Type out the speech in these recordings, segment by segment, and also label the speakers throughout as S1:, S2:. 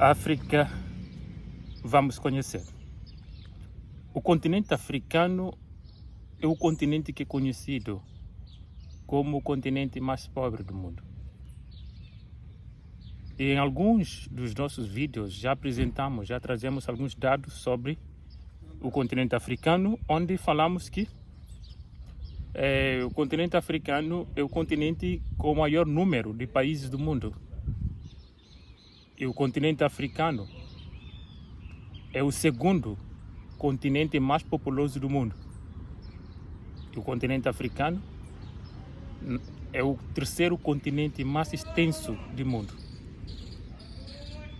S1: África, vamos conhecer. O continente africano é o continente que é conhecido como o continente mais pobre do mundo. E em alguns dos nossos vídeos já trazemos alguns dados sobre o continente africano, onde falamos que o continente africano é o continente com o maior número de países do mundo. E o continente africano é o segundo continente mais populoso do mundo. E o continente africano é o terceiro continente mais extenso do mundo.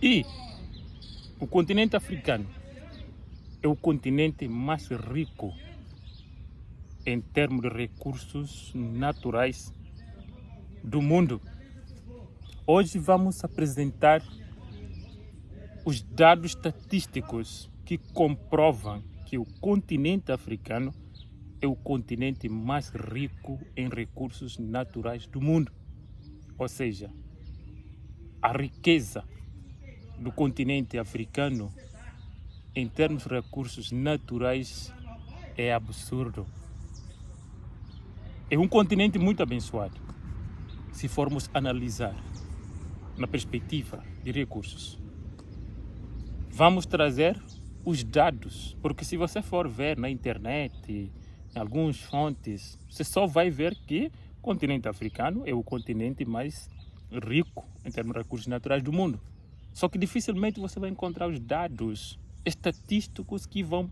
S1: E o continente africano é o continente mais rico em termos de recursos naturais do mundo. Hoje vamos apresentar os dados estatísticos que comprovam que o continente africano é o continente mais rico em recursos naturais do mundo. Ou seja, a riqueza do continente africano em termos de recursos naturais é absurdo. É um continente muito abençoado, se formos analisar na perspectiva de recursos. Vamos trazer os dados, porque se você for ver na internet, em algumas fontes, você só vai ver que o continente africano é o continente mais rico em termos de recursos naturais do mundo. Só que dificilmente você vai encontrar os dados estatísticos que vão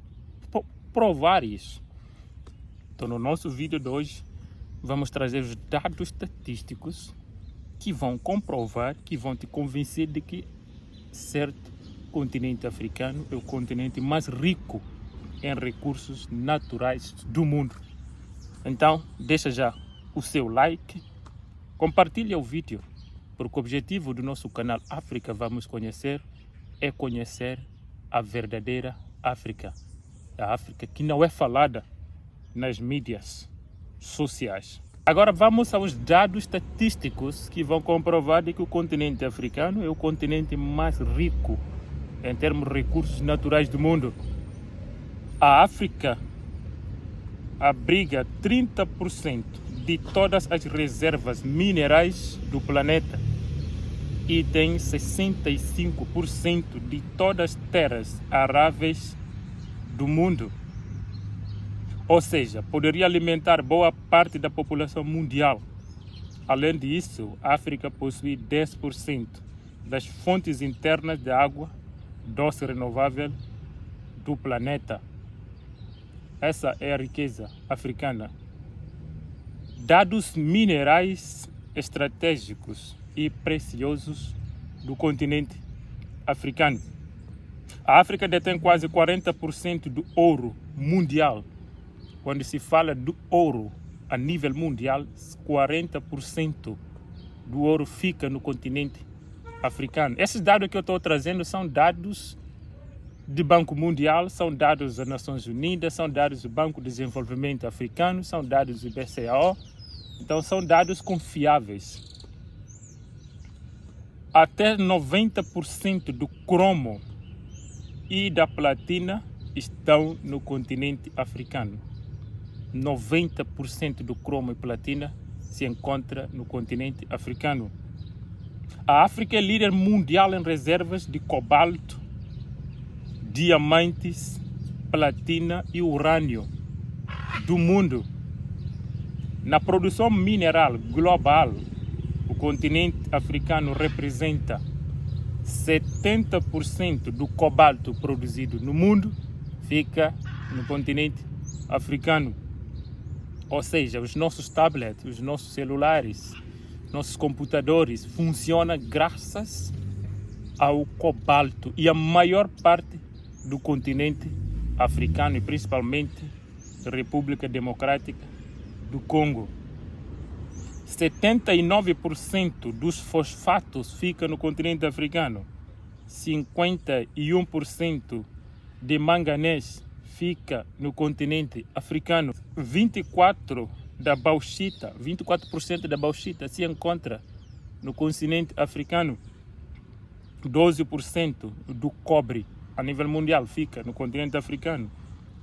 S1: provar isso. Então, no nosso vídeo de hoje, vamos trazer os dados estatísticos que vão comprovar, que vão te convencer de que certo continente africano é o continente mais rico em recursos naturais do mundo. Então, deixa já o seu like, compartilha o vídeo, porque o objetivo do nosso canal África Vamos Conhecer é conhecer a verdadeira África. A África que não é falada nas mídias sociais. Agora vamos aos dados estatísticos que vão comprovar de que o continente africano é o continente mais rico em termos de recursos naturais do mundo. A África abriga 30% de todas as reservas minerais do planeta e tem 65% de todas as terras aráveis do mundo. Ou seja, poderia alimentar boa parte da população mundial. Além disso, a África possui 10% das fontes internas de água doce renovável do planeta. Essa é a riqueza africana. Dados minerais estratégicos e preciosos do continente africano. A África detém quase 40% do ouro mundial. Quando se fala do ouro a nível mundial, 40% do ouro fica no continente africano. Esses dados que eu estou trazendo são dados do Banco Mundial, são dados das Nações Unidas, são dados do Banco de Desenvolvimento Africano, são dados do BCAO. Então são dados confiáveis. Até 90% do cromo e da platina estão no continente africano. 90% do cromo e platina se encontra no continente africano. A África é líder mundial em reservas de cobalto, diamantes, platina e urânio do mundo. Na produção mineral global, o continente africano representa 70% do cobalto produzido no mundo, fica no continente africano. Ou seja, os nossos tablets, os nossos celulares, nossos computadores funcionam graças ao cobalto. E a maior parte do continente africano, e principalmente da República Democrática do Congo. 79% dos fosfatos fica no continente africano. 51% de manganês fica no continente africano. 24% da bauxita se encontra no continente africano. 12% do cobre a nível mundial fica no continente africano.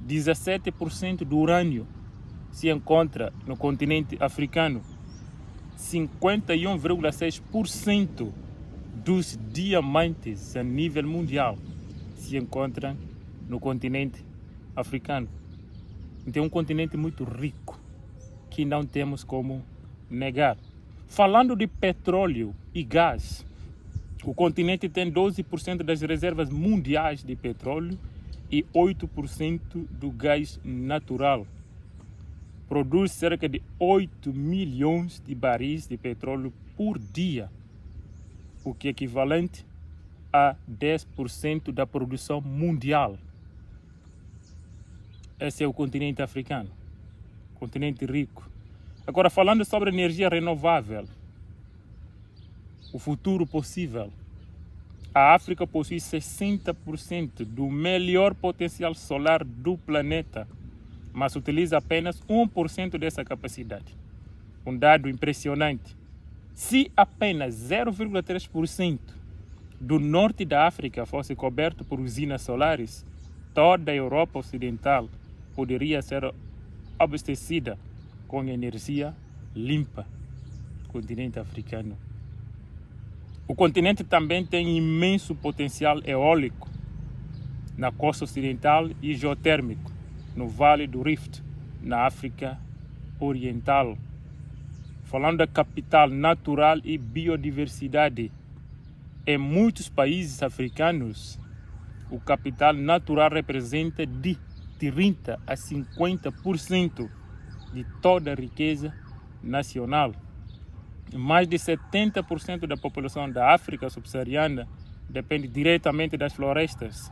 S1: 17% do urânio se encontra no continente africano. 51,6% dos diamantes a nível mundial se encontram no continente africano. Então é um continente muito rico que não temos como negar. Falando de petróleo e gás, o continente tem 12% das reservas mundiais de petróleo e 8% do gás natural. Produz cerca de 8 milhões de barris de petróleo por dia, o que é equivalente a 10% da produção mundial. Esse é o continente africano, continente rico. Agora, falando sobre energia renovável, o futuro possível, a África possui 60% do melhor potencial solar do planeta, mas utiliza apenas 1% dessa capacidade. Um dado impressionante. Se apenas 0,3% do norte da África fosse coberto por usinas solares, toda a Europa Ocidental poderia ser abastecida com energia limpa. Continente africano. O continente também tem imenso potencial eólico na costa ocidental e geotérmico no Vale do Rift, na África Oriental. Falando da capital natural e biodiversidade, em muitos países africanos, o capital natural representa de 30% a 50% de toda a riqueza nacional. Mais de 70% da população da África subsaariana depende diretamente das florestas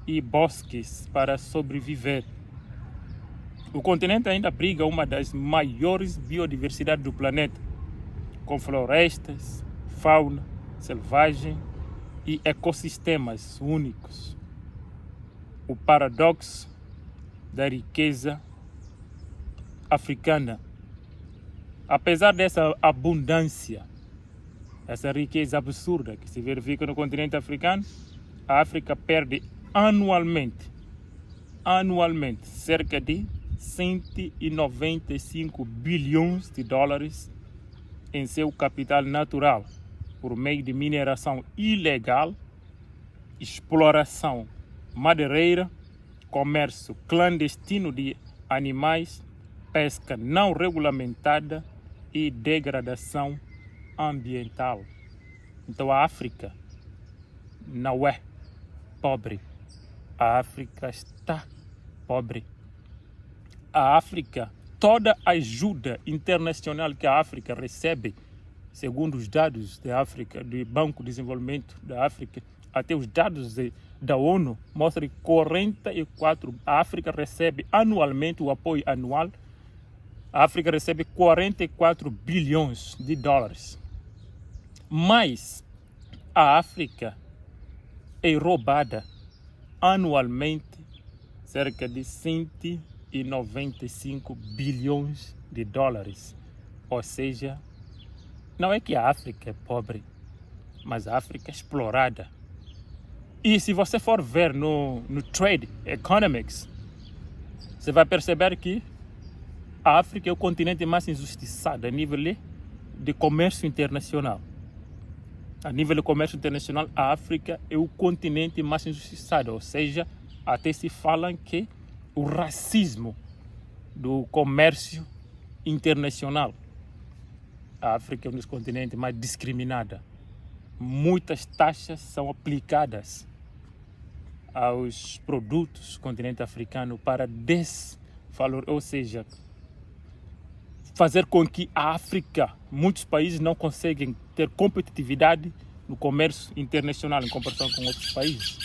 S1: e bosques para sobreviver. O continente ainda abriga uma das maiores biodiversidades do planeta, com florestas, fauna selvagem e ecossistemas únicos. O paradoxo da riqueza africana. Apesar dessa abundância, essa riqueza absurda que se verifica no continente africano, a África perde anualmente cerca de 195 bilhões de dólares em seu capital natural, por meio de mineração ilegal, exploração madeireira, comércio clandestino de animais, pesca não regulamentada e degradação ambiental. Então a África não é pobre. A África está pobre. A África, toda a ajuda internacional que a África recebe, segundo os dados da África, do Banco de Desenvolvimento da África, até os dados da ONU, mostram que a África recebe anualmente o apoio anual. A África recebe 44 bilhões de dólares. Mas a África é roubada anualmente cerca de 195 bilhões de dólares. Ou seja, não é que a África é pobre, mas a África é explorada. E se você for ver no Trade Economics, você vai perceber que a África é o continente mais injustiçado a nível de comércio internacional. A nível de comércio internacional, a África é o continente mais injustiçado, ou seja, até se fala que o racismo do comércio internacional. A África é um dos continentes mais discriminados. Muitas taxas são aplicadas aos produtos do continente africano para desvalorizar, ou seja, fazer com que a África, muitos países não conseguem ter competitividade no comércio internacional em comparação com outros países.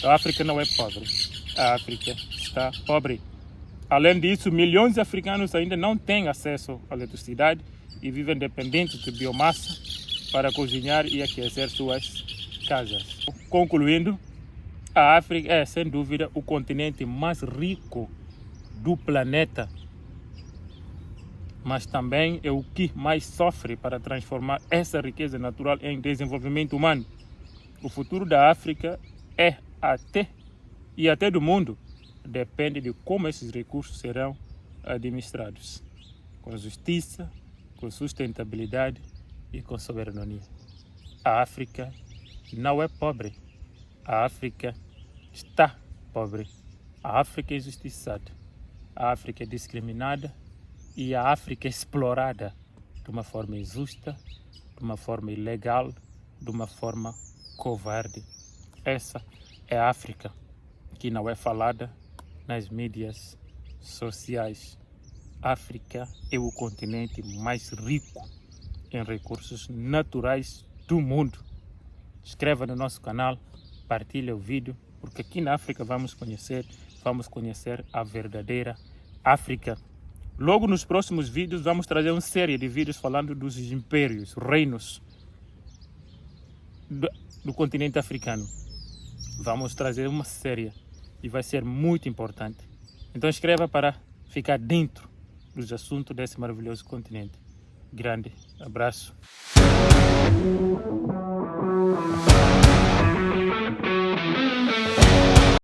S1: A África não é pobre, a África está pobre. Além disso, milhões de africanos ainda não têm acesso à eletricidade e vivem dependentes de biomassa para cozinhar e aquecer suas casas. Concluindo, a África é, sem dúvida, o continente mais rico do planeta. mas também é o que mais sofre para transformar essa riqueza natural em desenvolvimento humano. O futuro da África até do mundo depende de como esses recursos serão administrados, com justiça, com sustentabilidade e com soberania. A África não é pobre, a África está pobre, a África é injustiçada, a África é discriminada e a África é explorada de uma forma injusta, de uma forma ilegal, de uma forma covarde. Essa é a África que não é falada nas mídias sociais. A África é o continente mais rico em recursos naturais do mundo. Inscreva no nosso canal, partilhe o vídeo, porque aqui na África vamos conhecer a verdadeira África. Logo nos próximos vídeos vamos trazer uma série de vídeos falando dos impérios, reinos do continente africano. Vamos trazer uma série e vai ser muito importante. Então inscreva para ficar dentro dos assuntos desse maravilhoso continente. Grande abraço.